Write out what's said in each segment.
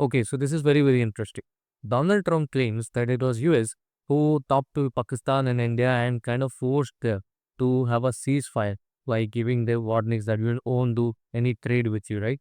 Okay, so this is very, very interesting. Donald Trump claims that it was US who talked to Pakistan and India and kind of forced them to have a ceasefire by giving them warnings that we won't do any trade with you, right?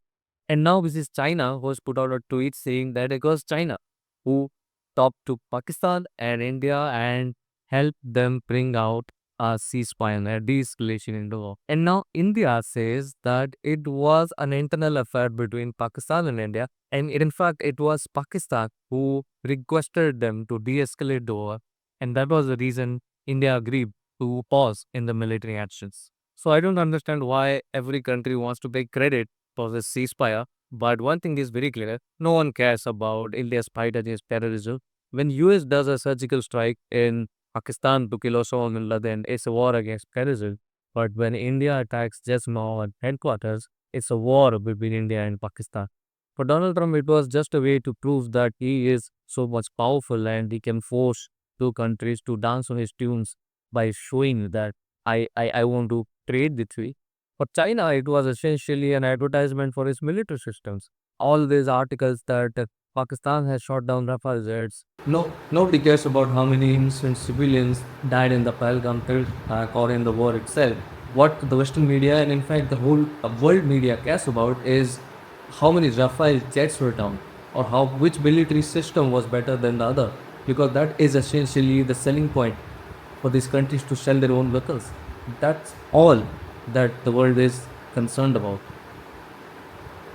And now this is China who has put out a tweet saying that it was China who talked to Pakistan and India and helped them bring out a ceasefire, a de-escalation in the war. And now India says that it was an internal affair between Pakistan and India, and in fact it was Pakistan who requested them to de-escalate the war, and that was the reason India agreed to pause in the military actions. So I don't understand why every country wants to take credit for this ceasefire. But one thing is very clear: no one cares about India's fight against terrorism. When US does a surgical strike in Pakistan to kill Osama bin Laden, it's a war against terrorism. But when India attacks just now at headquarters, it's a war between India and Pakistan. For Donald Trump, it was just a way to prove that he is so much powerful and he can force two countries to dance on his tunes by showing that I want to trade with you. For China, it was essentially an advertisement for its military systems. All these articles that Pakistan has shot down Rafale jets. No, nobody cares about how many innocent civilians died in the Pahalgam terrorist attack or in the war itself. What the Western media and in fact the whole world media cares about is how many Rafale jets were down or how which military system was better than the other, because that is essentially the selling point for these countries to sell their own vehicles. That's all that the world is concerned about,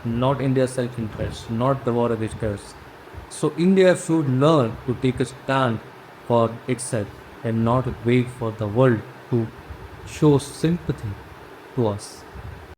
not India's self-interest, not the war against terrorists. So India should learn to take a stand for itself and not wait for the world to show sympathy to us.